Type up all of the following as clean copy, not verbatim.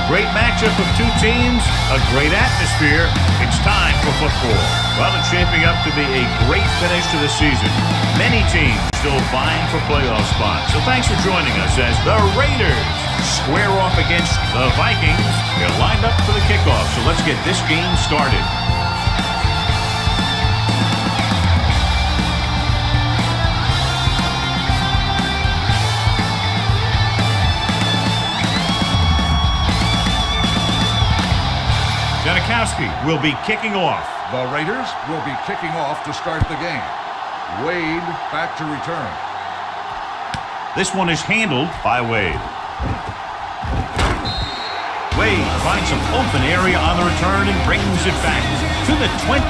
great matchup of two teams, a great atmosphere. It's time for football. Well, it's shaping up to be a great finish to the season. Many teams still vying for playoff spots. So thanks for joining us as the Raiders square off against the Vikings. They're lined up for the kickoff, so let's get this game started. Janikowski will be kicking off. The Raiders will be kicking off to start the game. Wade back to return. This one is handled by Wade. Wade finds some open area on the return and brings it back to the 28.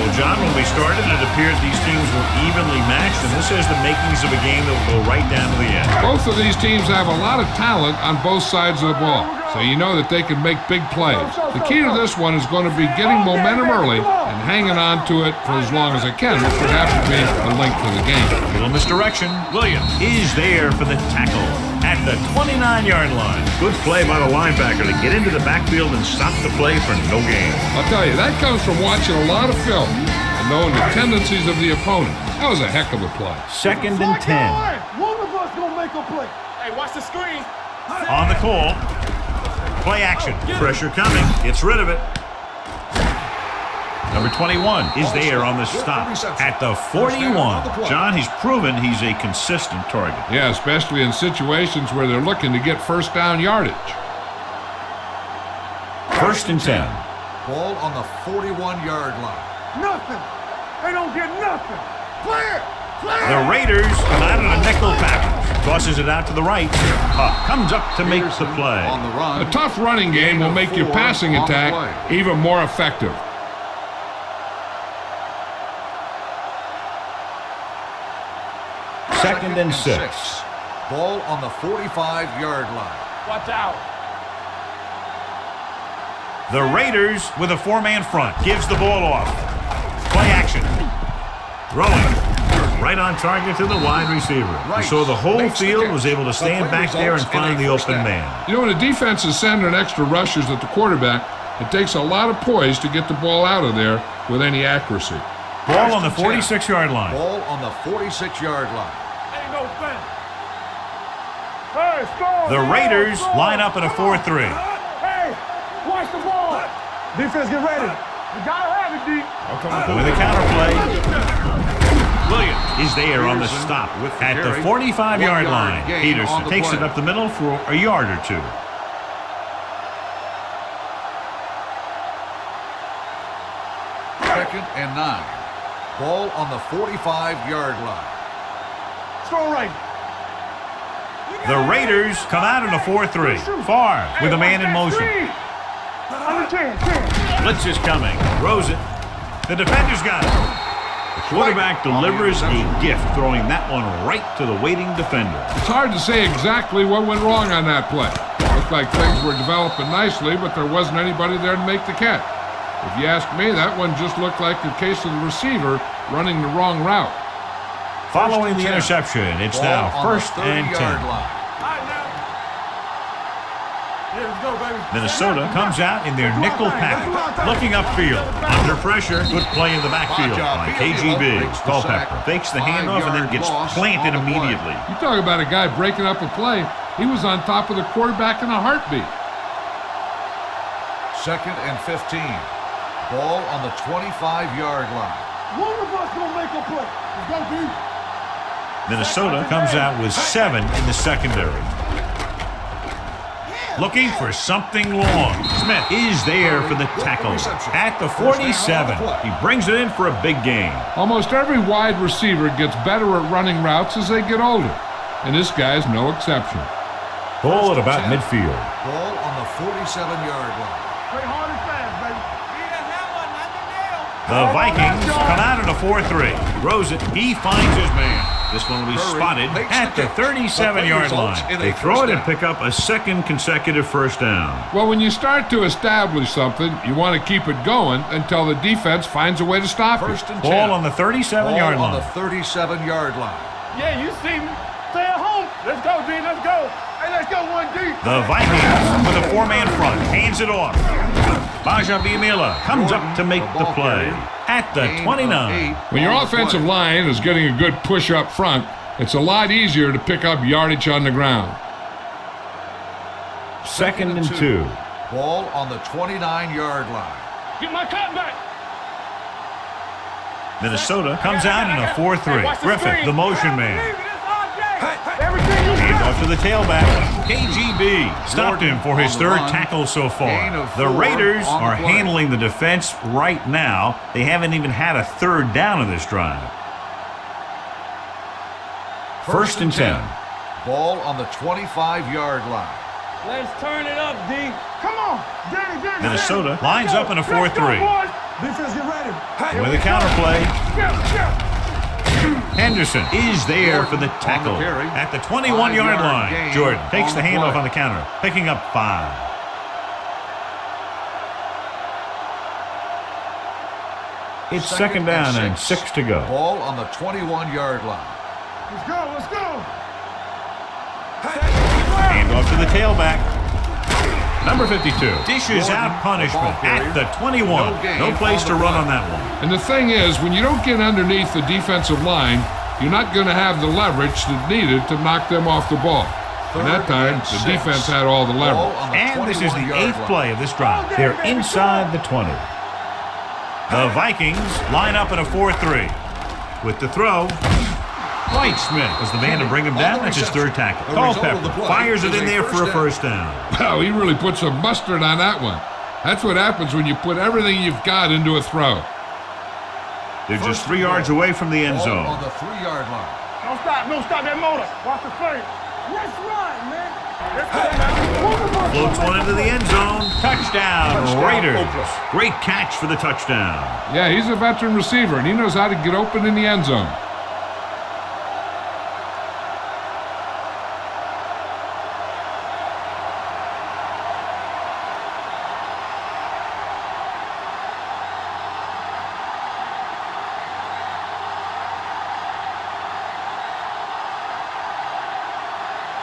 Well, John, when we started, it appeared these teams were evenly matched, and this has the makings of a game that will go right down to the end. Both of these teams have a lot of talent on both sides of the ball, so you know that they can make big plays. The key to this one is going to be getting momentum early and hanging on to it for as long as it can, which would have to be the length of the game. A little misdirection. Williams is there for the tackle at the 29-yard line. Good play by the linebacker to get into the backfield and stop the play for no gain. I'll tell you, that comes from watching a lot of film and knowing the tendencies of the opponent. That was a heck of a play. 2nd and 10. One of us gonna make a play. Hey, watch the screen. On the call. Play action. Pressure coming. Gets rid of it. Number 21 is there on the stop at the 41. John, he's proven he's a consistent target. Yeah, especially in situations where they're looking to get first down yardage. 1st and 10. Ball on the 41-yard line. Nothing. They don't get nothing. Clear. The Raiders come out in a nickel package. Tosses it out to the right. Comes up to make the play. On the run. A tough running game will make your passing attack even more effective. 2nd and 6. Ball on the 45-yard line. Watch out. The Raiders with a 4-man front. Gives the ball off. Play action. Throwing. Right on target to the wide receiver. So the whole field was able to stand back there and find the open man. You know, when a defense is sending extra rushers at the quarterback, it takes a lot of poise to get the ball out of there with any accuracy. Ball on the 46-yard line. Ball on the 46-yard line. Ain't no thing. Hey, score. The Raiders line up in a 4-3. Hey, watch the ball. Defense, get ready. You gotta have it, D. With a counterplay. Williams is there on the stop at the 45-yard line. Peterson takes it up the middle for a yard or two. Second and 9. Ball on the 45-yard line. Throw right. The Raiders come out in a 4-3. Farr with a man in motion. Under 10. Blitz is coming. Throws it. The defender's got it. The quarterback delivers a gift, throwing that one right to the waiting defender. It's hard to say exactly what went wrong on that play. Looked like things were developing nicely, but there wasn't anybody there to make the catch. If you ask me, that one just looked like the case of the receiver running the wrong route. Following the interception, it's now 1st and 10. Minnesota comes out in their nickel package. Looking upfield. Under pressure. Good play in the backfield by KGB. Culpepper fakes the handoff and then gets planted immediately. You talk about a guy breaking up a play. He was on top of the quarterback in a heartbeat. 2nd and 15. Ball on the 25-yard line. One of us gonna make a play. It's gonna be. Minnesota comes out with 7 in the secondary. Looking for something long. Smith is there for the tackle at the 47. He brings it in for a big gain. Almost every wide receiver gets better at running routes as they get older, and this guy's no exception. Ball at about midfield. Ball on the 47-yard line. Play hard and fast, baby. The Vikings come out in a 4-3. Throws it. He finds his man. This one will be spotted at the 37-yard line. They throw it and pick up a 2nd consecutive first down. Well, when you start to establish something, you want to keep it going until the defense finds a way to stop it. 1st and 10. Ball on the 37-yard Ball on line. the 37-yard line. Yeah, you see me. Stay at home. Let's go, D. Let's go. Hey, let's go 1 The Vikings with a four-man front. Hands it off. Bajabiamila comes up to make the play at the 29. When your offensive line is getting a good push up front, it's a lot easier to pick up yardage on the ground. 2nd and 2. Ball on the 29-yard line. Get my cut back. Minnesota comes out in a 4-3. Griffith, the motion man. Hands off to the tailback. KGB stopped him for his third tackle so far. The Raiders are handling the defense right now. They haven't even had a third down in this drive. 1st and 10. Ball on the 25-yard line. Let's turn it up, D. Come on. Danny. Minnesota lines up in a 4-3. Defense, get ready. With a counterplay. Henderson is there for the tackle at the 21-yard line. Jordan takes the handoff on the counter, picking up 5. It's 2nd down and 6 to go. Ball on the 21-yard line. Let's go. Handoff to the tailback. Number 52 dishes out punishment at the 21. No place to run on that one. And the thing is, when you don't get underneath the defensive line, you're not going to have the leverage that's needed to knock them off the ball. And that time, the defense had all the leverage. And this is the 8th play of this drive. They're inside the 20. The Vikings line up in a 4-3. With the throw, Whitesmith is the man to bring him down. That's his third tackle. Culpepper fires it in there for a first down. Wow, he really put some mustard on that one. That's what happens when you put everything you've got into a throw. They're just 3 yards away from the end zone. On the 3-yard line. Don't stop that motor. Watch the play. Let's run, man. Let's go, man. Floats one into the end zone. Touchdown, Raiders. Great catch for the touchdown. Yeah, he's a veteran receiver, and he knows how to get open in the end zone.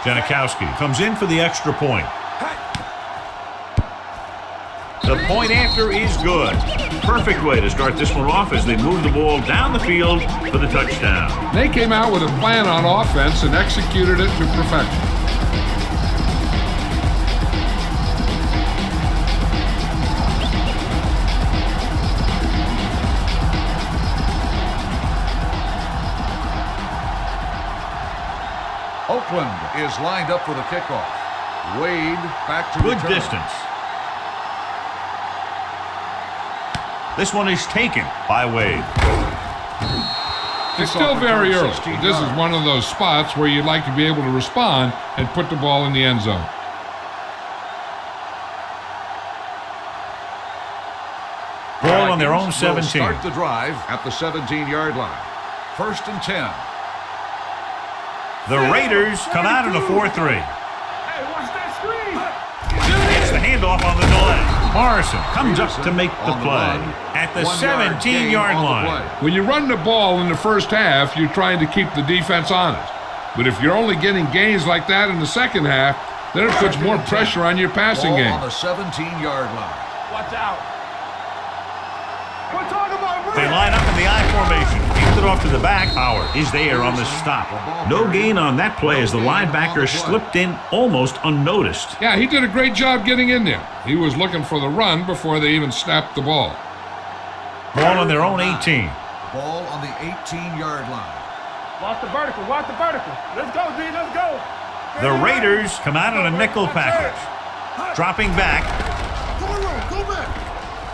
Janikowski comes in for the extra point. The point after is good. Perfect way to start this one off as they move the ball down the field for the touchdown. They came out with a plan on offense and executed it to perfection. Oakland is lined up for the kickoff. Wade back to good return. Distance. This one is taken by Wade. It's still very early. This is one of those spots where you'd like to be able to respond and put the ball in the end zone. Ball on their own 17. Start the drive at the 17-yard line. 1st and 10. The Raiders come out in a 4-3. Hey, watch that screen. It's the handoff on the delay. Morrison comes up to make the play at the 17-yard line. When you run the ball in the first half, you're trying to keep the defense honest. But if you're only getting gains like that in the second half, then it puts more pressure on your passing game. On the 17-yard line. Watch out. We're talking about They line up in the I formation. Hands it off to the back. Howard is there on the stop. No gain on that play as the linebacker slipped in almost unnoticed. Yeah, he did a great job getting in there. He was looking for the run before they even snapped the ball. Ball on their own 18. Ball on the 18-yard line. Watch the vertical. Watch the vertical. Let's go, D. Let's go. The Raiders come out in a nickel package. Dropping back. Go back.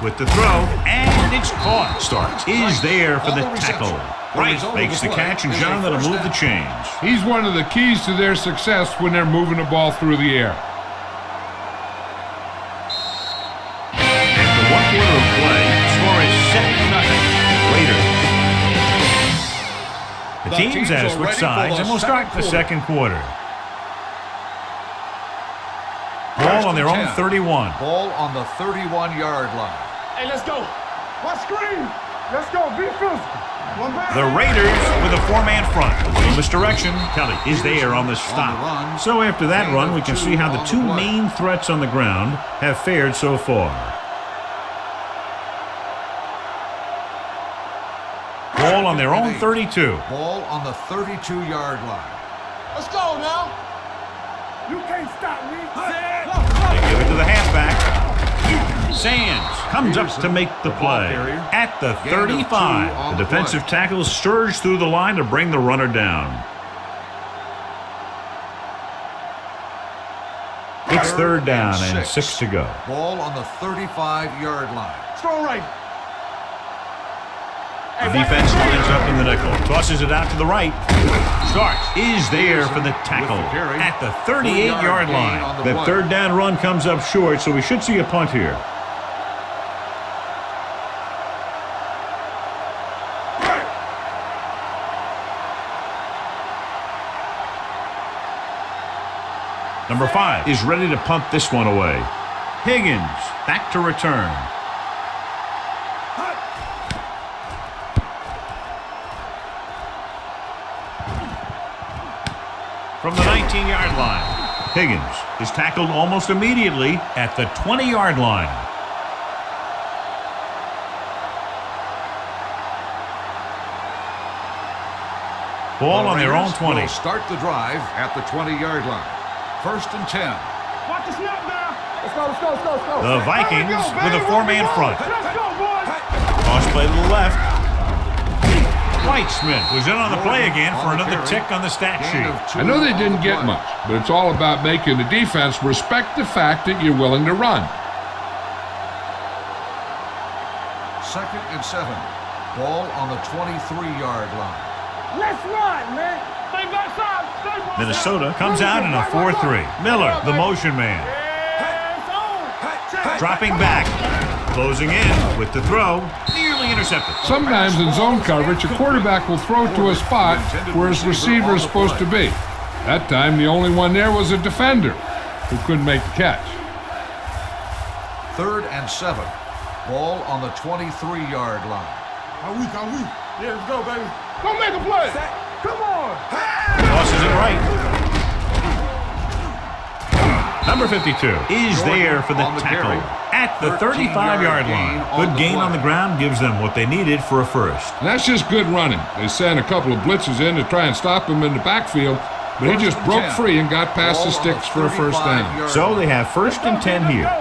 With the throw, and it's caught. Starks is there for the tackle. Right makes the catch, and John that'll move the chains. He's one of the keys to their success when they're moving the ball through the air. After 1 quarter of play, the score is 7-0. Raiders. The teams have switched sides, and we'll start the second quarter. Ball on their own 31. Ball on the 31-yard line. Hey, let's go. Watch screen. Let's go. Be physical. One back. The Raiders with a four-man front. A little misdirection. Kelly is there on the stop. So after that run, we can see how the two main threats on the ground have fared so far. Ball on their own 32. Ball on the 32-yard line. Let's go now. You can't stop me. They give it to the halfback. Sands comes up to make the play at the 35. The defensive tackles surge through the line to bring the runner down. It's third down and 6 to go. Ball on the 35-yard line. Strong right. The defense lines up in the nickel. Tosses it out to the right. Starks is there for the tackle at the 38-yard line. That third down run comes up short, so we should see a punt here. Number 5 is ready to punt this one away. Higgins back to return. From the 19-yard line, Higgins is tackled almost immediately at the 20-yard line. Ball on their own 20. Will start the drive at the 20-yard line. First and 10. Watch the snap now. Let's go, let's go, let's go, let's go. The Vikings with a four-man front. Let's go, boys. Toss play to the left. Whitesmith was in on the play again for another tick on the stat sheet. I know they didn't get much, but it's all about making the defense respect the fact that you're willing to run. Second and 7. Ball on the 23-yard line. Let's run, man. Stay backside. Stay backside. Minnesota comes out in a 4-3. Miller, the motion man. Dropping back. Closing in with the throw. Nearly intercepted. Sometimes in zone coverage, a quarterback will throw to a spot where his receiver is supposed to be. That time, the only one there was a defender who couldn't make the catch. Third and 7. Ball on the 23-yard line. How weak, how weak. Yeah, let's go, baby. Go make a play. Come on. Tosses it right. Number 52 is there for the tackle at the 35-yard line. Good gain on the ground gives them what they needed for a first. And that's just good running. They sent a couple of blitzes in to try and stop him in the backfield, but he just broke free and got past the sticks for a first down. So they have first and 10 here.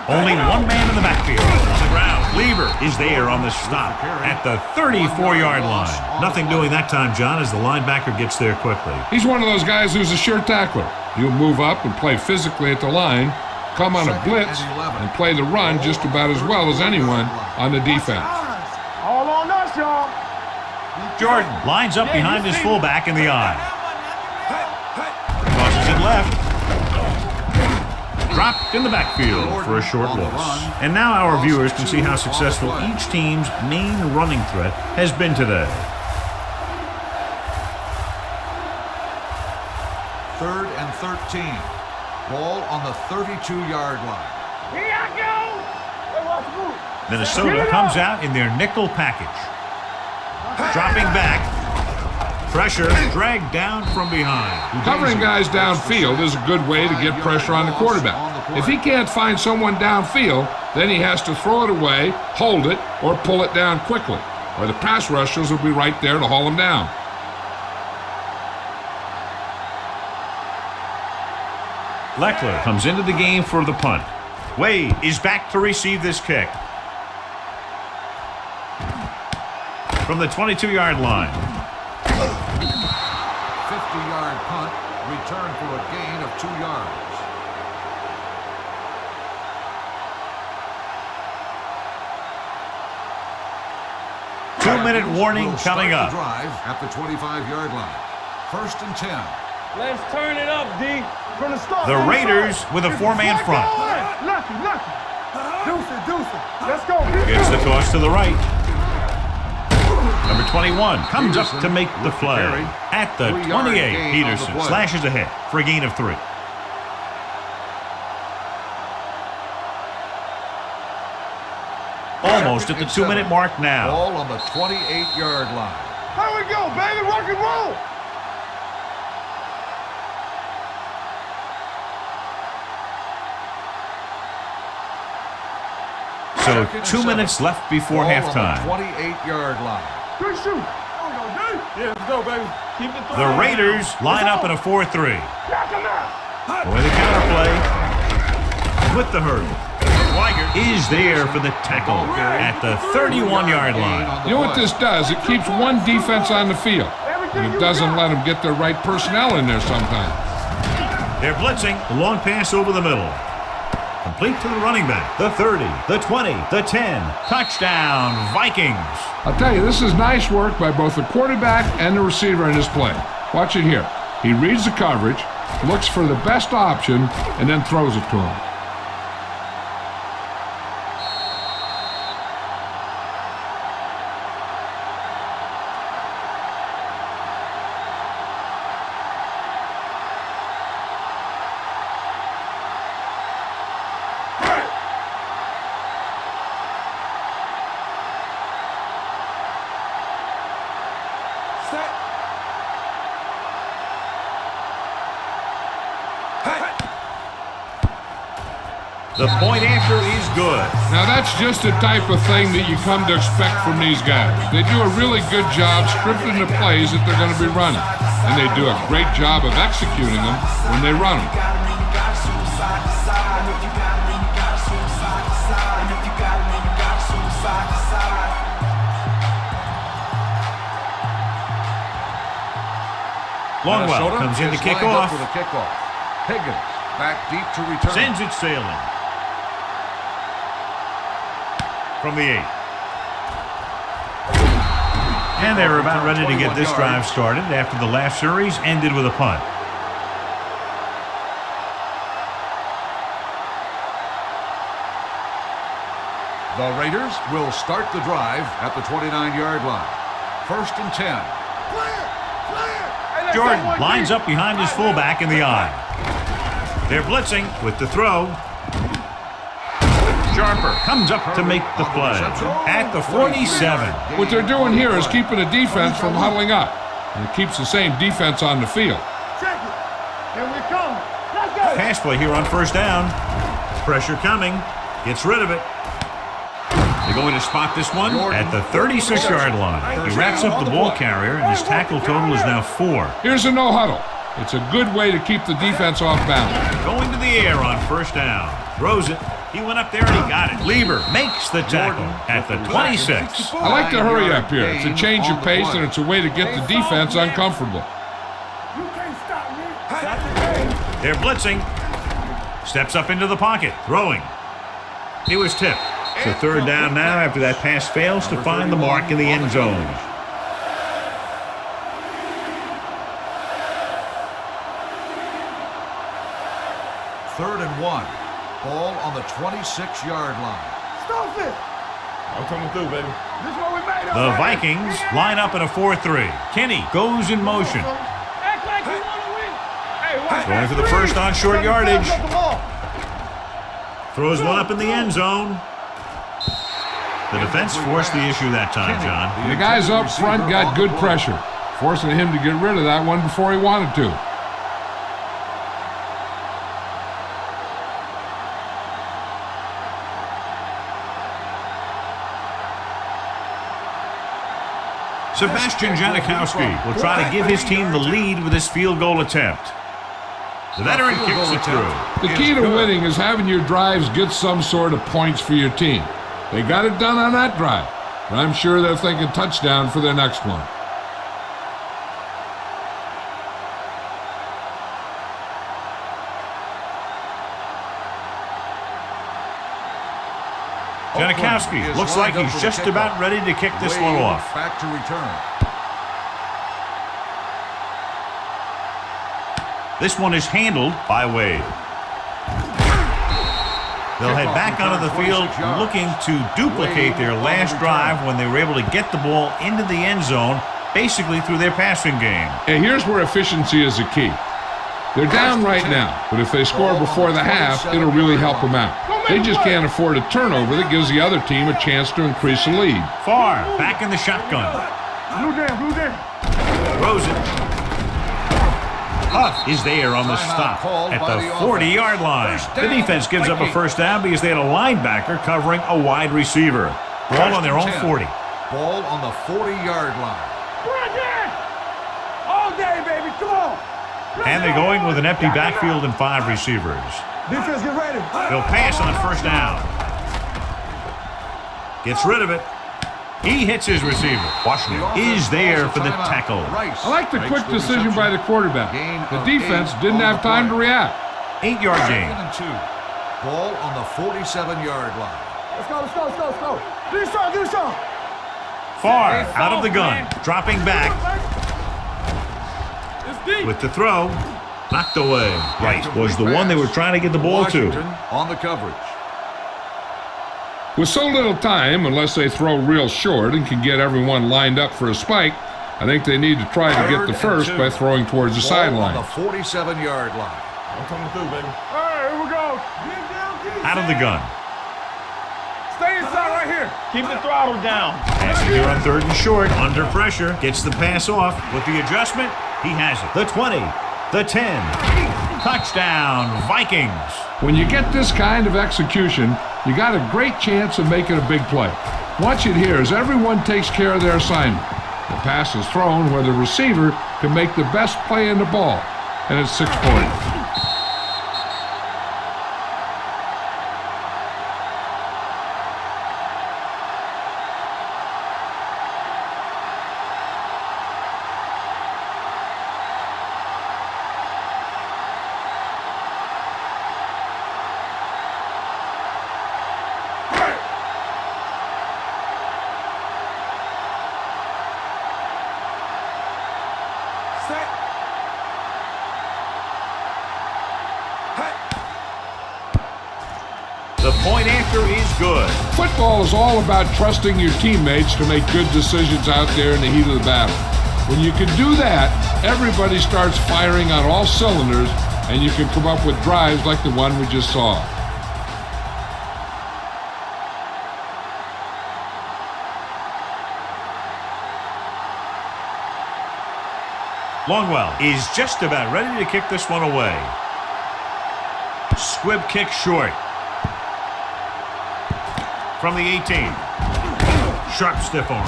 Only one man in the backfield. On the ground, Lever is there on the stop at the 34-yard line. Nothing doing that time, John, as the linebacker gets there quickly. He's one of those guys who's a sure tackler. He'll move up and play physically at the line, come on a blitz, and play the run just about as well as anyone on the defense. All on us, y'all. Jordan lines up behind his fullback in the eye. Tosses it left. Dropped in the backfield for a short loss. And now our viewers can see how successful each team's main running threat has been today. Third and 13. Ball on the 32-yard line. Here I go. Hey, watch the move. Minnesota comes out in their nickel package. Dropping back. Pressure dragged down from behind. Covering guys downfield is a good way to get pressure on the quarterback. If he can't find someone downfield, then he has to throw it away, hold it, or pull it down quickly, or the pass rushers will be right there to haul him down. Leckler comes into the game for the punt. Wade is back to receive this kick. From the 22-yard line. 50-yard punt, return for a gain of 2 yards. Two-minute warning coming up. Drive at the 25-yard line. First and 10. Let's turn it up, D. From the start. The Raiders with a four-man front. Lucky. Deuce it. Let's go. Gets the toss to the right. Number 21 comes up to make the play at the 28. Peterson slashes ahead for a gain of 3. Almost at the 2-minute mark now. Ball on the 28-yard line. There we go, baby. Rock and roll. So 2 minutes left before halftime. 28-yard line. Good shoot. Yeah, let's go, baby. Keep it The Raiders line up in a 4-3. Knock him out. With the counterplay. With the hurdle. Weigert is there for the tackle at the 31-yard line. You know what this does? It keeps one defense on the field. And it doesn't let them get the right personnel in there sometimes. They're blitzing. The long pass over the middle. Complete to the running back. The 30, the 20, the 10. Touchdown, Vikings. I'll tell you, this is nice work by both the quarterback and the receiver in this play. Watch it here. He reads the coverage, looks for the best option, and then throws it to him. The point after is good. Now that's just the type of thing that you come to expect from these guys. They do a really good job scripting the plays that they're going to be running. And they do a great job of executing them when they run them. Longwell comes in to kick off. For the kickoff. Higgins back deep to return. Sends it sailing. From the 8. And they were about ready to get this drive started after the last series ended with a punt. The Raiders will start the drive at the 29-yard line. 1st and 10. Jordan lines up behind his fullback in the eye. They're blitzing with the throw. Sharper comes up to make the play at the 47. What they're doing here is keeping the defense from huddling up. And it keeps the same defense on the field. Check it. Here we come. Let's go. Pass play here on 1st down. Pressure coming. Gets rid of it. They're going to spot this one at the 36-yard line. He wraps up the ball carrier, and his tackle total is now 4. Here's a no huddle. It's a good way to keep the defense off balance. Going to the air on 1st down. Throws it. He went up there and he got it. Lieber makes the tackle at the 26. I like to hurry up here. It's a change of pace, and it's a way to get the defense uncomfortable. You can't stop me. They're blitzing. Steps up into the pocket. Throwing. He was tipped. So 3rd down now after that pass fails to find the mark in the end zone. Third and 1. Ball on the 26-yard line. Stop it. I'm coming through, baby. This is what we made The Vikings line up in a 4-3. Kenny goes in motion. Act like you want to win. Hey, watch Going for the first on short yardage. Throws one up in the end zone. The defense forced the issue that time, John. The guys up front got good pressure, forcing him to get rid of that one before he wanted to. Sebastian Janikowski will try to give his team the lead with this field goal attempt. The veteran kicks it through. The key to winning is having your drives get some sort of points for your team. They got it done on that drive, but I'm sure they're thinking touchdown for their next one. Janikowski looks like he's just about ready to kick this one off. Back to return. This one is handled by Wade. They'll head back onto the field looking to duplicate their last drive when they were able to get the ball into the end zone, basically through their passing game. And here's where efficiency is the key. They're down right now, but if they score before the half, it'll really help them out. They just can't afford a turnover that gives the other team a chance to increase the lead. Far, back in the shotgun. Blue down. Throws it. Huff is there on the stop at the 40-yard line. The defense gives up a first down because they had a linebacker covering a wide receiver. Ball on their own 40. Ball on the 40-yard line. All day, baby. Come on. And they're going with an empty backfield and 5 receivers. Defense, get ready. They'll pass on first down. Gets rid of it. He hits his receiver. Washington is there for the tackle. I like the quick decision by the quarterback. The defense didn't have time to react. 8-yard gain. 2nd and 2. Ball on the 47-yard line. Let's go. Do some. Far out of the gun. Dropping back with the throw. Knocked away. Right was the one they were trying to get the ball to. Washington on the coverage. With so little time, unless they throw real short and can get everyone lined up for a spike, I think they need to try to get the first by throwing towards the sideline. On the 47-yard line. I'm coming through, baby. All right, here we go. Out of the gun. Stay inside right here. Keep the throttle down. Passing here on 3rd and short. Under pressure. Gets the pass off. With the adjustment, he has it. The 20. The 10. Touchdown, Vikings. When you get this kind of execution, you got a great chance of making a big play. Watch it here as everyone takes care of their assignment. The pass is thrown where the receiver can make the best play in the ball, and it's 6 points. The point after is good. Football is all about trusting your teammates to make good decisions out there in the heat of the battle. When you can do that, everybody starts firing on all cylinders, and you can come up with drives like the one we just saw. Longwell is just about ready to kick this one away. Squib kick short. From the 18. Sharp stiff arm.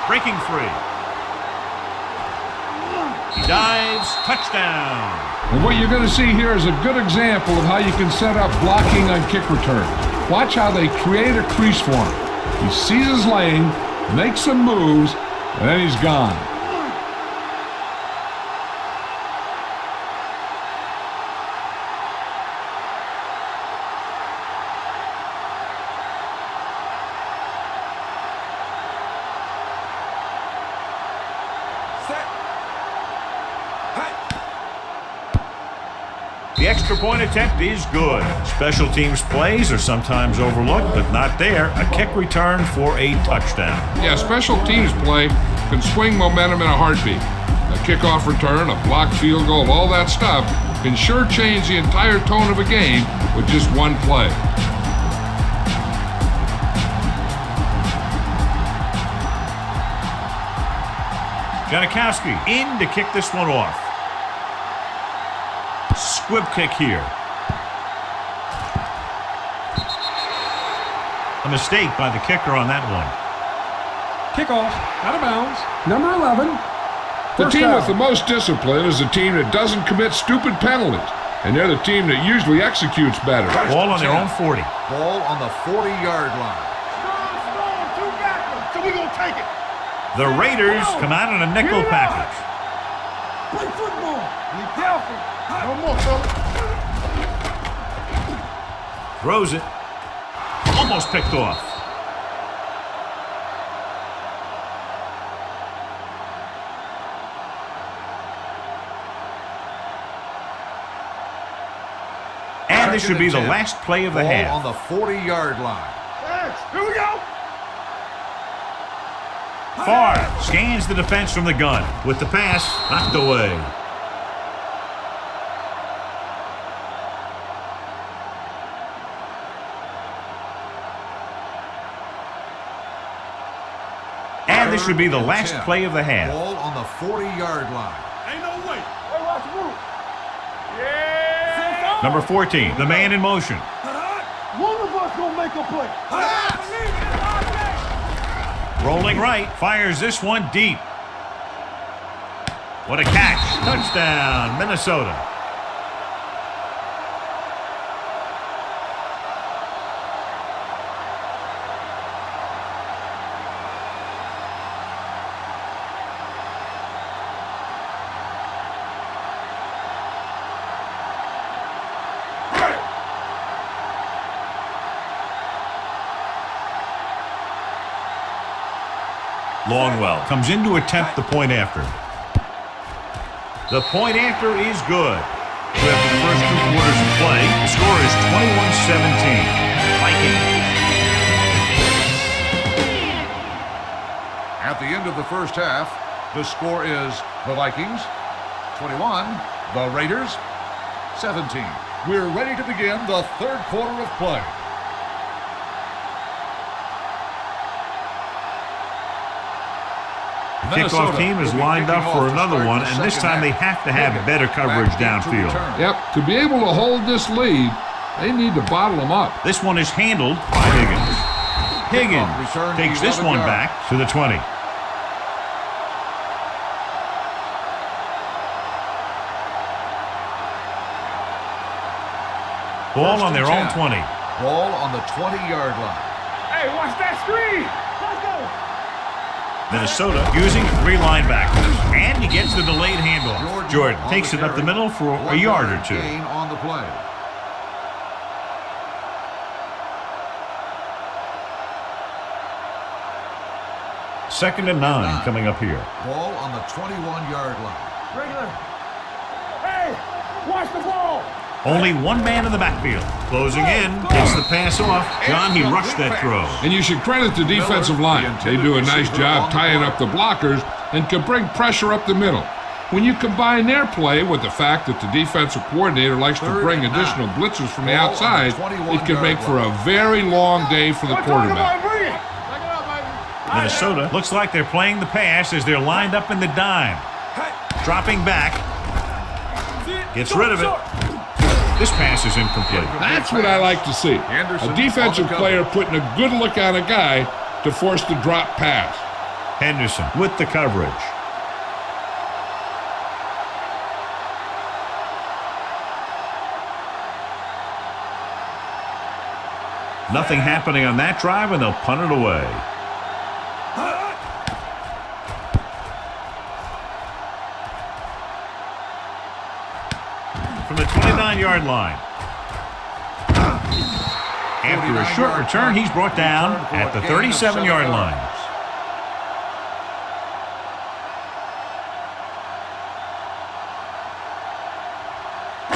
Breaking free. He dives. Touchdown. And what you're going to see here is a good example of how you can set up blocking on kick returns. Watch how they create a crease for him. He sees his lane, makes some moves, and then he's gone. The extra point attempt is good. Special teams plays are sometimes overlooked, but not there. A kick return for a touchdown. Yeah, special teams play can swing momentum in a heartbeat. A kickoff return, a blocked field goal, all that stuff can sure change the entire tone of a game with just one play. Janikowski in to kick this one off. Squib kick here. A mistake by the kicker on that one. Kickoff, out of bounds, number 11. The team with the most discipline is the team that doesn't commit stupid penalties, and they're the team that usually executes better. Ball on their own 40. Ball on the 40-yard line. Two backwards. So we gonna take it. The Raiders come out in a nickel package. Play football. Be careful. No more, fella. Throws it. Almost picked off. And this should be the last play of the Ball half. on the 40-yard line. Here we go. Favre scans the defense from the gun. With the pass, knocked away. this should be the last 10. play of the half. Ball on the 40-yard line. Ain't no way. Hey, watch the move. Yeah. Number 14, the man in motion. One of us gonna make a play. Rolling right, fires this one deep. What a catch. Touchdown, Minnesota. Longwell comes in to attempt the point after. The point after is good. So after the first 2 quarters of play, the score is 21-17. Vikings. At the end of the first half, the score is the Vikings 21, the Raiders 17. We're ready to begin the third quarter of play. The kickoff team is lined up for another one, and this time they have to have better coverage downfield. Yep, to be able to hold this lead, they need to bottle them up. This one is handled by Higgins. Higgins takes this one back to the 20. Ball on their own 20. Ball on the 20-yard line. Hey, watch that screen. Let's go. Minnesota using 3 linebackers, and he gets the delayed handoff. Jordan takes it up the middle for a yard or 2. Gain on the play. Second and 9 coming up here. Ball on the 21-yard line. Regular. Hey, watch the ball. Only one man in the backfield. Closing in, gets the pass off. John, he rushed that throw. And you should credit the defensive line. They do a nice job tying up the blockers and can bring pressure up the middle. When you combine their play with the fact that the defensive coordinator likes to bring additional blitzers from the outside, it can make for a very long day for the quarterback. Minnesota looks like they're playing the pass as they're lined up in the dime. Dropping back. Gets rid of it. This pass is incomplete. That's what I like to see. A defensive player putting a good look on a guy to force the drop pass. Henderson with the coverage. Nothing happening on that drive, and they'll punt it away. From the 29-yard line. After a short return, he's brought down at the 37-yard line.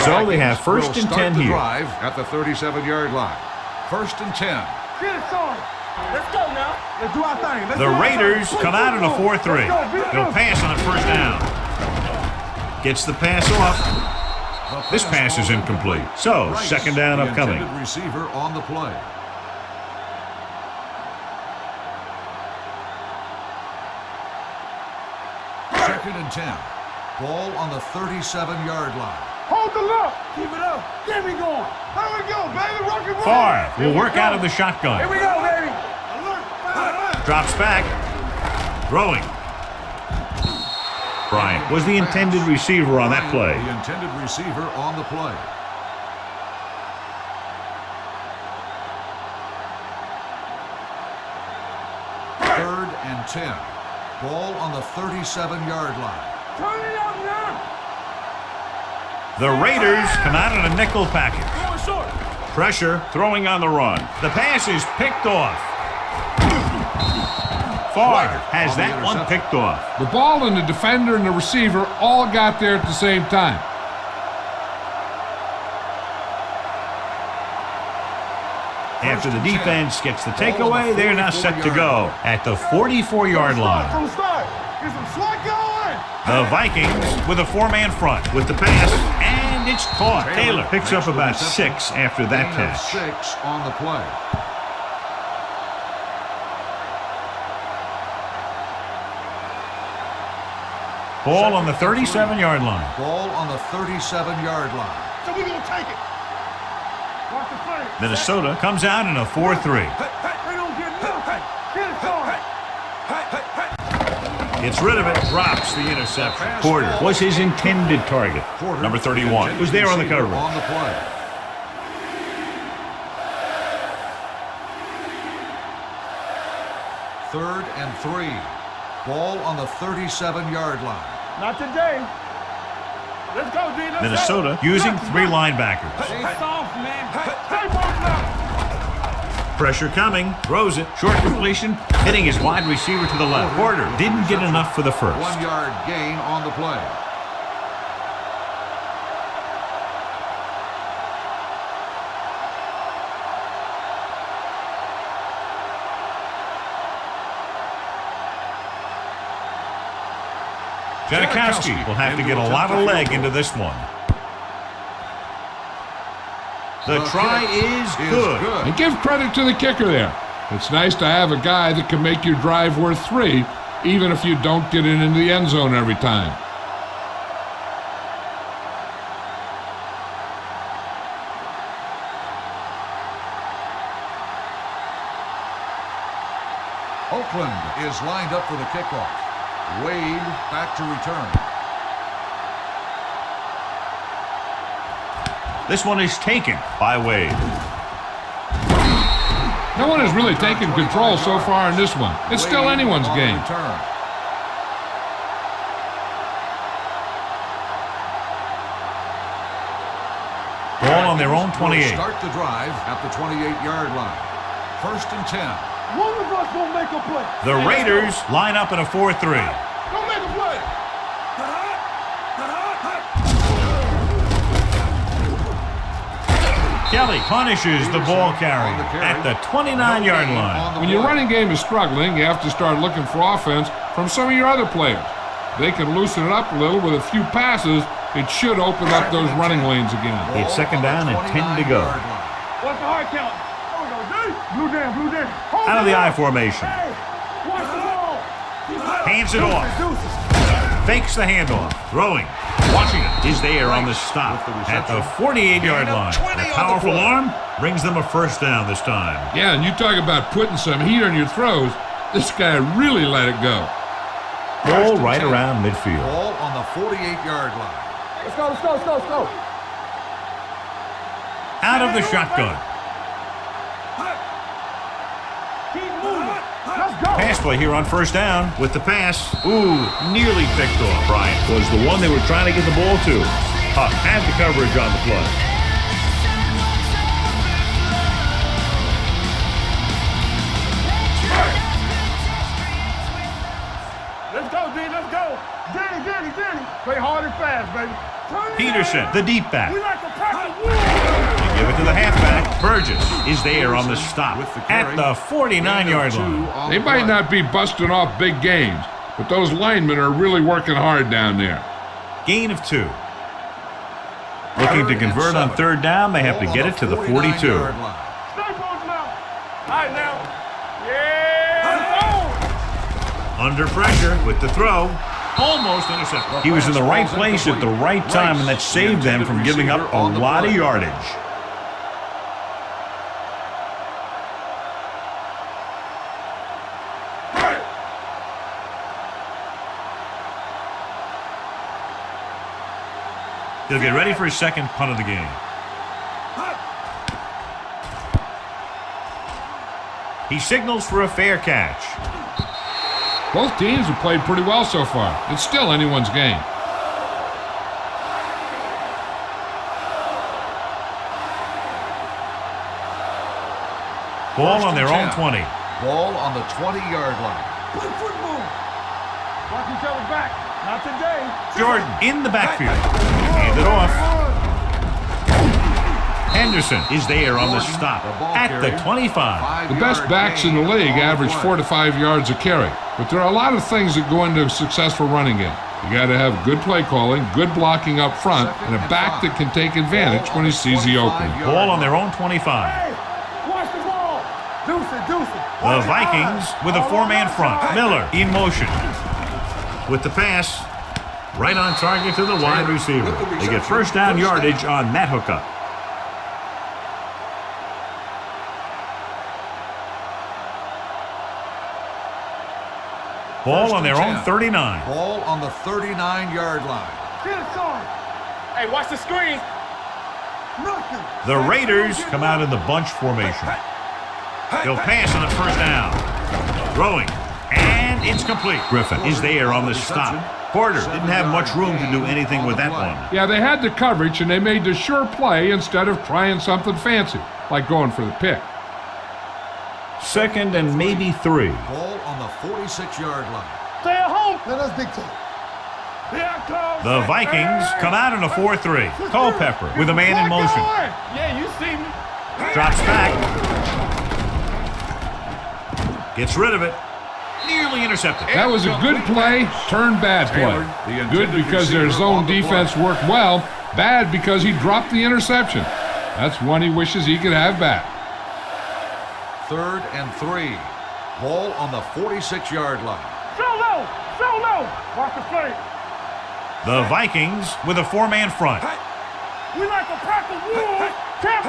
So they have first and 10 here. Drive at the 37-yard line. First and 10. Get it started. Let's go now. Let's do our thing. The Raiders come out in a 4-3. They'll pass on a first down. Gets the pass off. This pass is incomplete. So, second down upcoming. The receiver on the play. Second and 10. Ball on the 37-yard line. Hold the look. Keep it up. Get me going. There we go, baby. Rock and roll. Favre will work out of the shotgun. Here we go, baby. Alert. Drops back. Throwing. Bryant was the intended receiver on that play. The intended receiver on the play. Third and 10. Ball on the 37-yard line. Turn it up now. The Raiders come out in a nickel package. Going short. Pressure, throwing on the run. The pass is picked off. Favre has that one picked off. The ball and the defender and the receiver all got there at the same time. After the defense gets the takeaway, they're now set to go at the 44-yard line. From the start. Get some slack going. The Vikings with a 4-man front with the pass, and it's caught. Taylor picks up about 6 after that catch. 6 on the play. Ball on the 37-yard line. Ball on the 37-yard line. So we're going to take it. Watch the play. Minnesota comes out in a 4-3. They don't get nothing. Get it started. Gets rid of it, drops the interception. Porter was his intended target. Porter, Number 31 was there on the coverage. On the play. Third and 3. Ball on the 37-yard line. Not today. Let's go, D. Let's Minnesota go. using 3 linebackers. Stay soft, man. Stay both up. Pressure coming, throws it, short completion, hitting his wide receiver to the left. Porter didn't get enough for the first. 1-yard gain on the play. Janikowski will have to get a lot of leg into this one. The try is good. And give credit to the kicker there. It's nice to have a guy that can make your drive worth 3, even if you don't get it into the end zone every time. Oakland is lined up for the kickoff. Wade back to return. This one is taken by Wade. No one has really taken control so far in this one. It's still anyone's game. Ball on their own 28. Start the drive at the 28-yard line. First and 10. One of us will make a play. The Raiders line up in a 4-3. Don't make a play. Kelly punishes the ball carrier at the 29-yard line. When your running game is struggling, you have to start looking for offense from some of your other players. They can loosen it up a little with a few passes. It should open up those running lanes again. It's second down and 10 to go. What's the hard count? Oh, no, D. Blue down, blue down. Out of the I formation. Hey, watch the ball. Hands it off. Fakes the handoff. Throwing. Washington is there on the stop at the 48-yard line. A powerful arm brings them a first down this time. Yeah, and you talk about putting some heat on your throws. This guy really let it go. Ball right around midfield. Ball on the 48-yard line. Let's go, let's go, let's go, let's go. Out of the shotgun. Keep moving. Let's go. Pass play here on first down with the pass. Ooh, nearly picked off. Bryant was the one they were trying to get the ball to. Huff had the coverage on the play. Let's go, D, let's go. Danny. Play hard and fast, baby. Peterson, the deep back. We like to pack the wood. They give it to the halfback. Burgess is there on the stop at the 49-yard line. They might not be busting off big games, but those linemen are really working hard down there. Gain of 2. Looking to convert on third down, they have to get it to the 42. Stay close now. All right, now. Yeah. Under pressure with the throw. Almost intercepted. He was in the right place at the right time, and that saved them from giving up a lot of yardage. He'll get ready for his second punt of the game. He signals for a fair catch. Both teams have played pretty well so far. It's still anyone's game. Ball on their own 20. Ball on the 20-yard line. Play football. Watch each other back. Not today. Jordan in the backfield. Hand it off. Henderson is there on the stop at the 25. The best backs in the league average 4 to 5 yards a carry. But there are a lot of things that go into a successful running game. You got to have good play calling, good blocking up front, and a back that can take advantage when he sees the opening. Ball on their own 25. Hey, watch the ball. Deuce it. The Vikings with a 4-man front. Miller in motion. With the pass. Right on target to the wide receiver. They get first down yardage on that hookup. Ball on their own 39. Ball on the 39-yard line. Get it, son. Hey, watch the screen. Nothing. The Raiders come out in the bunch formation. He'll pass on the first down. Throwing. And it's complete. Griffin is there on the stop. Porter didn't have much room to do anything with that one. Yeah, they had the coverage, and they made the sure play instead of trying something fancy, like going for the pick. Second and maybe 3. Ball on the 46-yard line. Stay at home. Let us dictate. The Vikings come out in a 4-3. Culpepper with a man in motion. Yeah, you see me. Drops back. Gets rid of it. Nearly intercepted. That was a good play, turned bad play. Good because their zone defense worked well. Bad because he dropped the interception. That's one he wishes he could have back. 3rd and 3. Ball on the 46-yard line. So low. Watch the play. The Vikings with a 4-man front. We like a pack of wolves.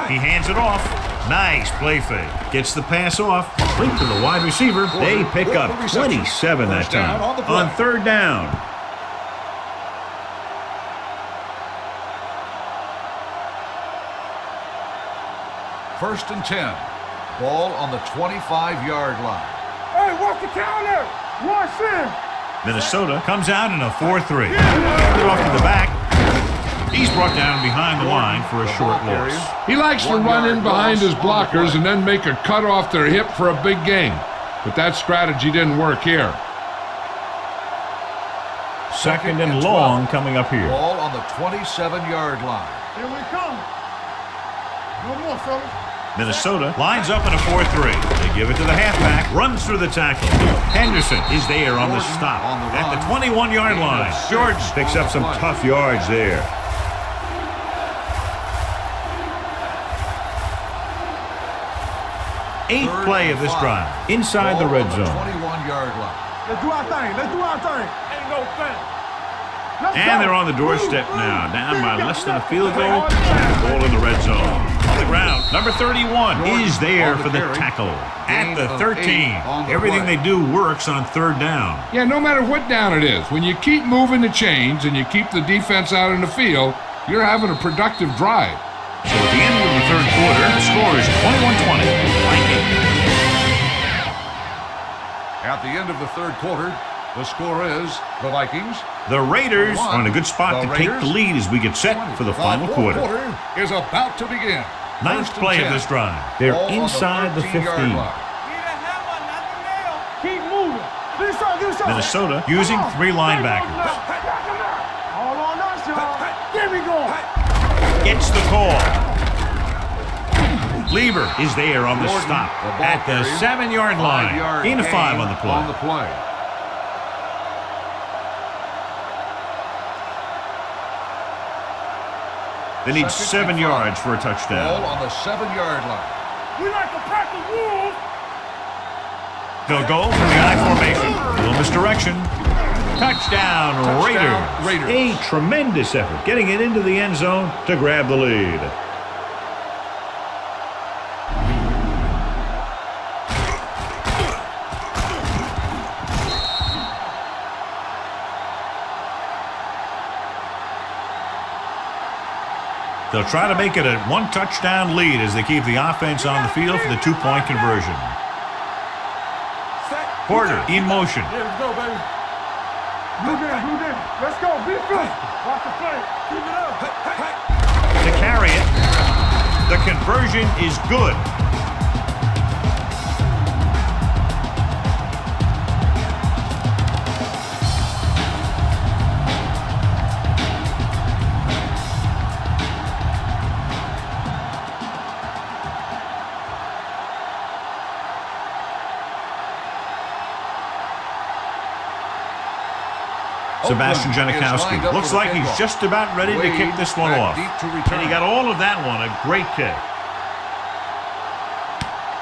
He hands it off. Nice play fake. Gets the pass off. Link to the wide receiver. They pick up 27 that time. On 3rd down. First and 10. Ball on the 25-yard line. Hey, watch the counter. Watch him. Minnesota comes out in a 4-3. Get off to the back. He's brought down behind the line for a short loss. He likes to run in behind his blockers and then make a cut off their hip for a big gain. But that strategy didn't work here. Second and long coming up here. Ball on the 27-yard line. Here we come. No more, fellas. Minnesota lines up in a 4-3. They give it to the halfback, runs through the tackle. Henderson is there on the stop at the 21-yard line. George picks up some tough yards there. Eighth play of this drive, inside the red zone. 21-yard line. Let's do our thing. Ain't no thing. And they're on the doorstep now, down by less than a field goal. Ball in the red zone. On the ground, number 31 is there for the tackle. At the 13, everything they do works on 3rd down. Yeah, no matter what down it is, when you keep moving the chains and you keep the defense out in the field, you're having a productive drive. So at the end of the 3rd quarter, the score is 21-20. Vikings. At the end of the 3rd quarter, the score is the Vikings. The Raiders are in a good spot to take the lead as we get set for the final quarter. The 4th quarter is about to begin. Ninth play of this drive. They're inside the 15. Keep moving. Minnesota using 3 linebackers. All on us, y'all. There we go. Gets the call. Lieber is there on the stop at the 7-yard line. Gain of 5 on the play. They need 7 yards for a touchdown. Ball on the 7-yard line. We like a pack of wolves. They'll go from the I formation. A little misdirection. Touchdown, Raiders. A tremendous effort getting it into the end zone to grab the lead. They'll try to make it a 1-touchdown lead as they keep the offense on the field for the 2-point conversion. Porter in motion. Yeah, let's go, baby. Blue down. Let's go. Be free. Watch the play. Keep it up. To carry it. The conversion is good. Sebastian Janikowski looks like he's just about ready to kick this one off. And he got all of that one, a great kick.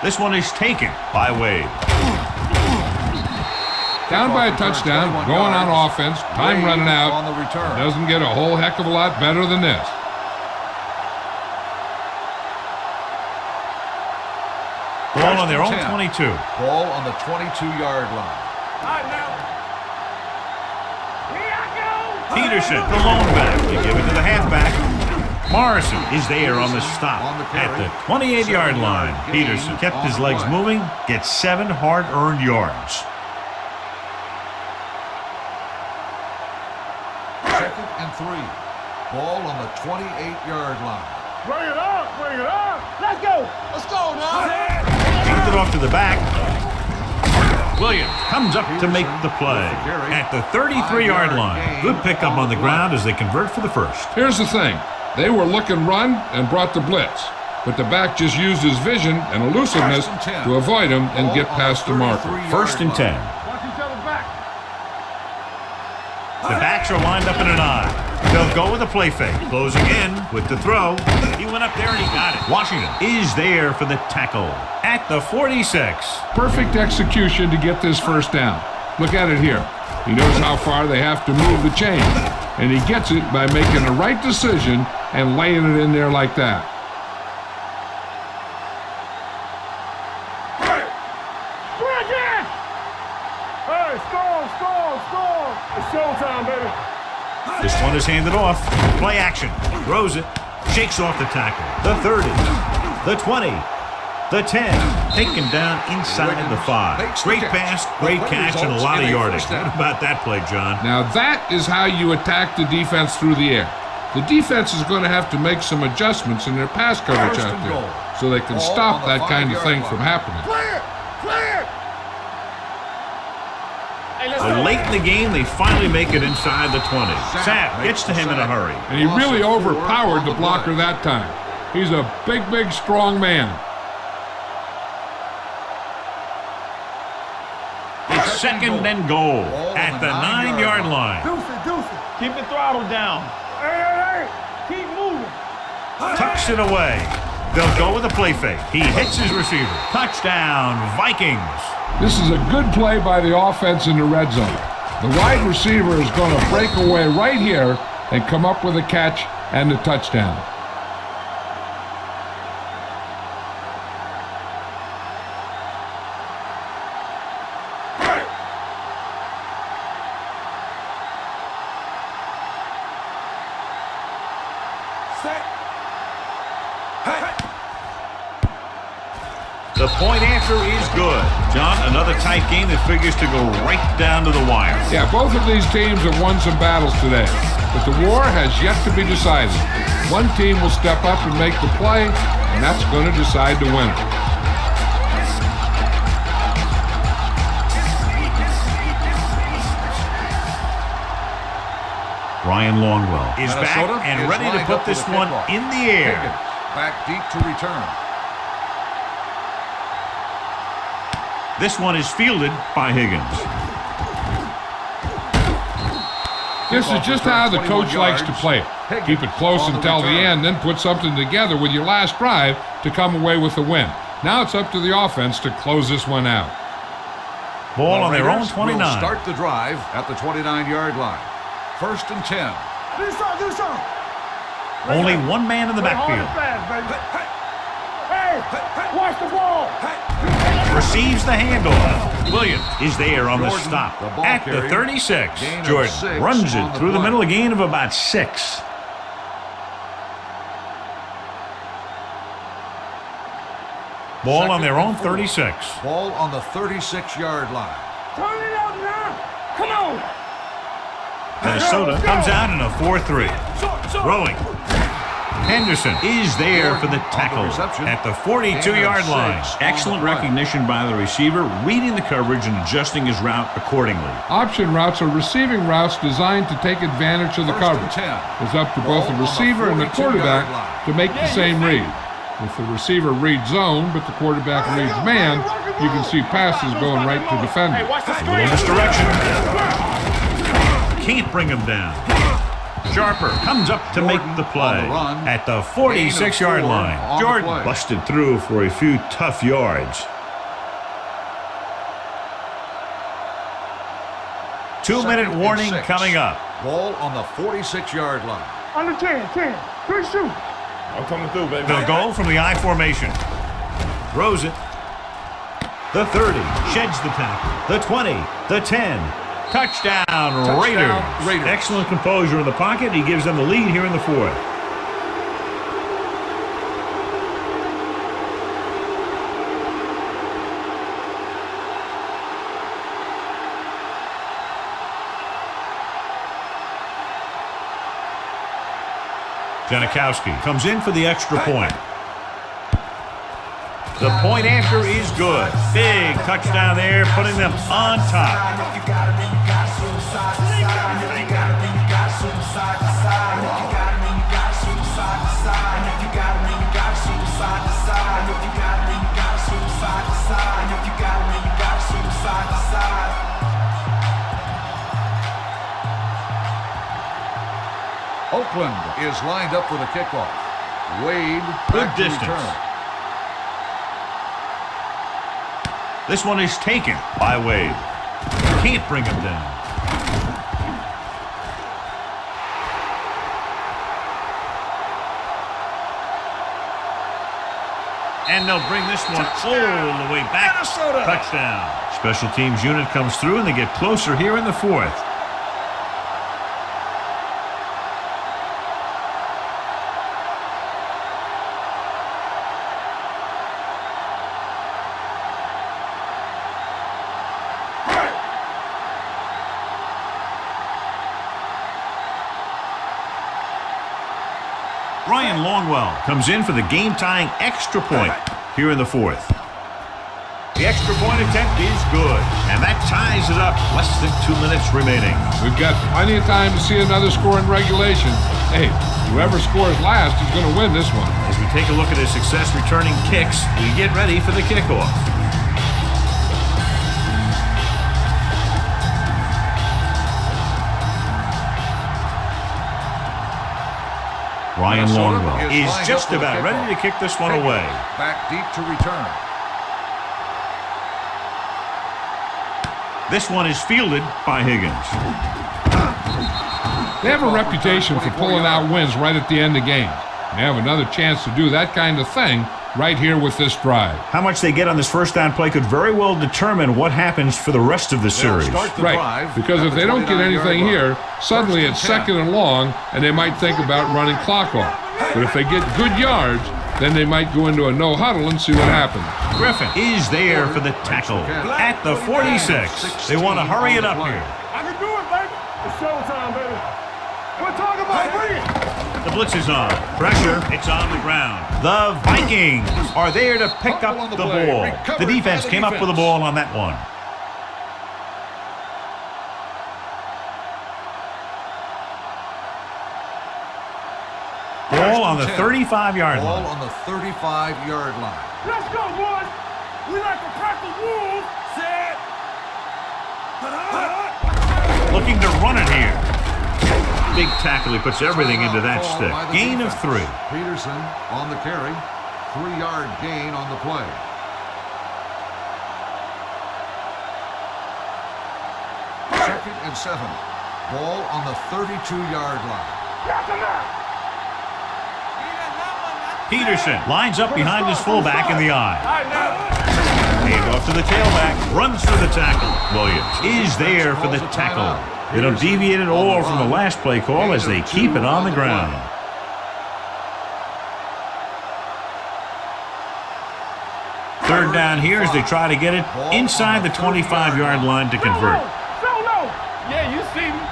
This one is taken by Wade. Down by a touchdown, going on offense, time running out. On the return. Doesn't get a whole heck of a lot better than this. Ball on their own 22. Ball on the 22-yard line. All right, now. Here I go. Peterson, the lone back. They give it to the halfback. Morrison is there on the stop at the 28-yard line. Peterson kept his legs moving, gets 7 hard-earned yards. Second and 3. Ball on the 28-yard line. Bring it up. Bring it up. Let's go. Let's go now. Hands it off to the back. Williams comes up to make the play at the 33-yard line. Good pickup on the ground as they convert for the first. Here's the thing. They were looking run and brought the blitz, but the back just used his vision and elusiveness to avoid him and get past the marker. First and 10. Watch each other back. The backs are lined up in an I. They'll go with a play fake. Closing in with the throw. He went up there and he got it. Washington is there for the tackle at the 46. Perfect execution to get this first down. Look at it here. He knows how far they have to move the chain, and he gets it by making the right decision and laying it in there like that. Hey, score. It's showtime, baby. This one is handed off. Play action. Throws it. Shakes off the tackle. The 30. The 20. The 10. Taken down inside the 5. Great pass, great catch, and a lot of yardage. What about that play, John? Now that is how you attack the defense through the air. The defense is going to have to make some adjustments in their pass coverage out there so they can stop that kind of thing from happening. But late in the game, they finally make it inside the 20. Sapp gets to him in a hurry. And he really overpowered the blocker that time. He's a big, strong man. It's second and goal at the 9-yard line. Deuce it. Keep the throttle down. Hey. Keep moving. Tucks it away. They'll go with a play fake. He hits his receiver. Touchdown, Vikings. This is a good play by the offense in the red zone. The wide receiver is going to break away right here and come up with a catch and the touchdown. The point answer is good. John, another tight game that figures to go right down to the wire. Yeah, both of these teams have won some battles today, but the war has yet to be decided. One team will step up and make the play, and that's going to decide the winner. Ryan Longwell is back and ready to put this one in the air. Back deep to return. This one is fielded by Higgins. This is just how the coach likes to play it. Keep it close until the end, then put something together with your last drive to come away with a win. Now it's up to the offense to close this one out. Ball on their own 29. Will start the drive at the 29-yard line. First and 10. Do something. Only one man in the backfield. Hey, watch the ball. Receives the handoff. Williams is there on the stop at the 36. Jordan runs it through the middle, a gain of about 6. Ball on their own 36. Ball on the 36-yard line. Turn it up now. Come on. Minnesota comes out in a 4-3. Throwing. Henderson is there for the tackle at the 42-yard line. Excellent recognition by the receiver, reading the coverage and adjusting his route accordingly. Option routes are receiving routes designed to take advantage of the coverage. It's up to both the receiver and the quarterback to make the same read. If the receiver reads zone, but the quarterback reads man, you can see passes going right to defenders. A little misdirection. Can't bring him down. Sharper comes up to make the play at the 46-yard line. Jordan busted through for a few tough yards. 2-minute warning 6. coming up. Ball on the 46-yard line. Under 10, 10. 3 shoot. I'm coming through, baby. They'll go from the I formation. Throws it. The 30. Sheds the tackle. The 20. The 10. Touchdown, Raiders. Excellent composure in the pocket. He gives them the lead here in the fourth. Janikowski comes in for the extra point. The point after is good. Big touchdown there, putting them on top. Oakland is lined up for the kickoff. Wade, Good back to distance. return. This one is taken by Wade. Can't bring him down. And they'll bring this one all the way back. Minnesota. Touchdown. Special teams unit comes through, and they get closer here in the fourth. Ryan Longwell comes in for the game-tying extra point here in the fourth. The extra point attempt is good, and that ties it up. Less than 2 minutes remaining. We've got plenty of time to see another score in regulation. Hey, whoever scores last is going to win this one. As we take a look at his success returning kicks, we get ready for the kickoff. Ryan Longwell is just about ready to kick this one away. Back deep to return. This one is fielded by Higgins. They have a reputation for pulling out wins right at the end of games. They have another chance to do that kind of thing right here with this drive. How much they get on this first down play could very well determine what happens for the rest of the series. Right, because if they don't get anything here, suddenly it's 2nd and long, and they might think about running clock off. But if they get good yards, then they might go into a no-huddle and see what happens. Griffin is there for the tackle at the 46. They want to hurry it up here. I can do it, baby. It's showtime, baby. We're talking about bring it. The blitz is on. Pressure, it's on the ground. The Vikings are there to pick up the ball. The defense came up with the ball on that one. Ball on the 35-yard Ball line. on the 35-yard line. Let's go, boys. We like to crack the wolves. Set. Looking to run it here. Big tackle. He puts everything into that stick. Gain of 3. Peterson on the carry. 3-yard gain on the play. Second and 7. Ball on the 32-yard line. Peterson lines up behind his fullback in the eye. Hand off to the tailback. Runs through the tackle. Williams is there for the tackle. They don't deviate at all from the last play call as they keep it on the ground. Third down here as they try to get it inside the 25-yard line to convert. Yeah, you see me.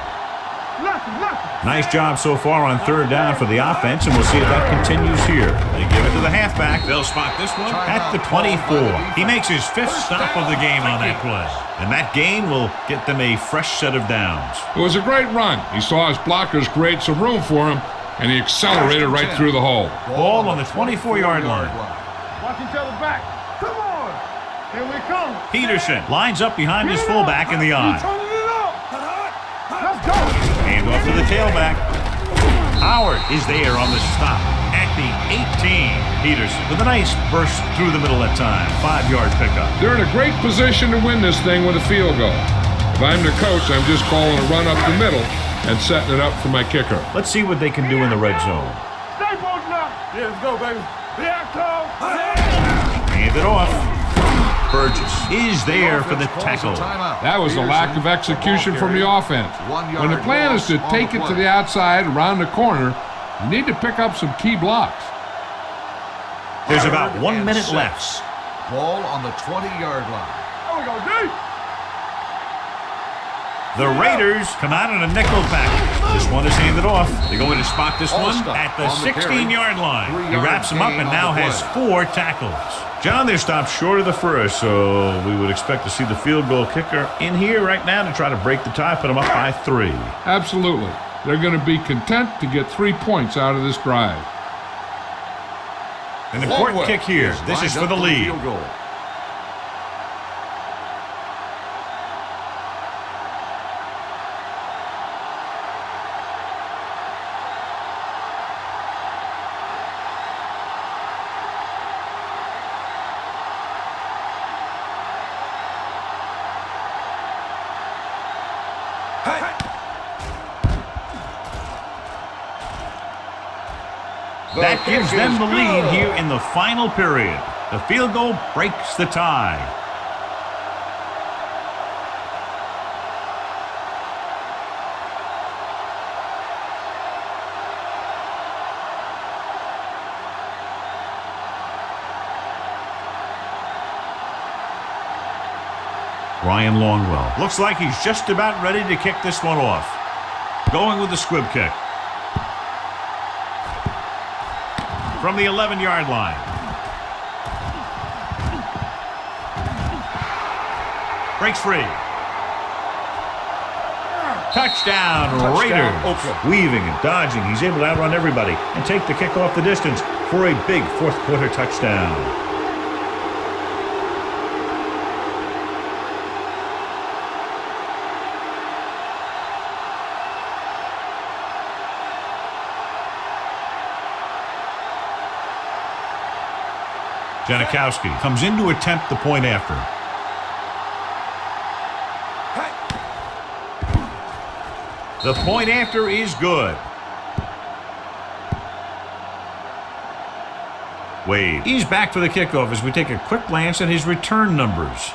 Nice job so far on third down for the offense, and we'll see if that continues here. They give it to the halfback. They'll spot this one at the 24. He makes his 5th stop of the game on that play. And that gain will get them a fresh set of downs. It was a great run. He saw his blockers create some room for him, and he accelerated right through the hole. Ball on the 24-yard line. Watch each other back. Come on. Here we come. Peterson lines up behind his fullback in the eye. Turning it up. Let's go. Hand off to the tailback. Howard is there on the stop at the 18. Peterson with a nice burst through the middle that time. 5-yard pickup. They're in a great position to win this thing with a field goal. If I'm the coach, I'm just calling a run up the middle and setting it up for my kicker. Let's see what they can do in the red zone. Stay posted up. Yeah, let's go, baby. Yeah, call. Hand it off. Burgess is there for the tackle. That was a lack of execution from the offense. When the plan is to take it to the outside, around the corner, you need to pick up some key blocks. There's about 1 minute left. Ball on the 20-yard line. There we go, D. The Raiders come out in a nickel package. This one is handed off. They're going to spot this one at the 16-yard line. He wraps him up and now has 4 tackles. John, they're stopped short of the first, so we would expect to see the field goal kicker in here right now to try to break the tie, put them up by 3. Absolutely. They're going to be content to get 3 points out of this drive. And the court kick here. This is for the lead. That gives them the lead here in the final period. The field goal breaks the tie. Ryan Longwell looks like he's just about ready to kick this one off. Going with the squib kick. From the 11-yard line. Breaks free. Touchdown, Raiders. Weaving and dodging. He's able to outrun everybody and take the kick off the distance for a big fourth-quarter touchdown. Janikowski comes in to attempt the point after. The point after is good. Wade. He's back for the kickoff as we take a quick glance at his return numbers.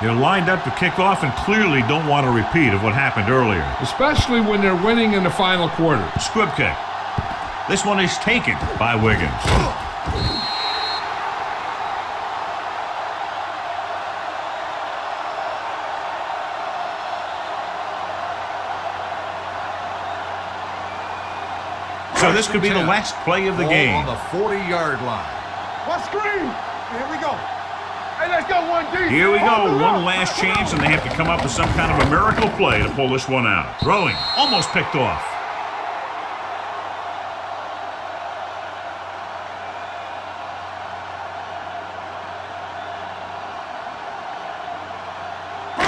They're lined up to kick off and clearly don't want a repeat of what happened earlier. Especially when they're winning in the final quarter. Squib kick. This one is taken by Wiggins. So this could be the last play of the game. On the 40-yard line. What screen? Here we go. Hey, let's go, 1D. Here we go, one last chance, and they have to come up with some kind of a miracle play to pull this one out. Throwing, almost picked off.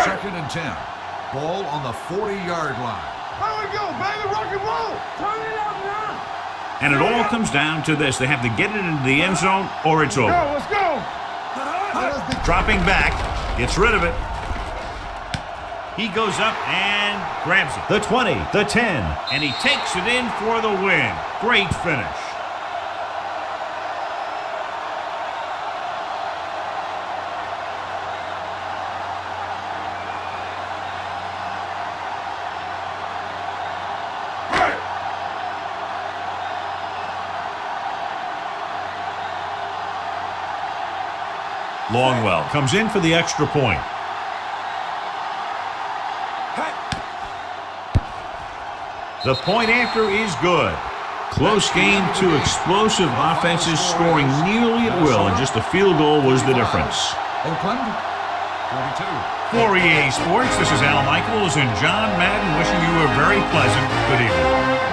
Second and 10. Ball on the 40-yard line. There we go, baby, rock and roll. Turn it up now. And it all comes down to this. They have to get it into the end zone or it's over. Let's go. Dropping back, gets rid of it. He goes up and grabs it. The 20, the 10, and he takes it in for the win. Great finish. Longwell comes in for the extra point. The point after is good. Close game, 2 explosive offenses scoring nearly at will, and just a field goal was the difference. Oakland, 42. For EA Sports, this is Al Michaels and John Madden wishing you a very pleasant good evening.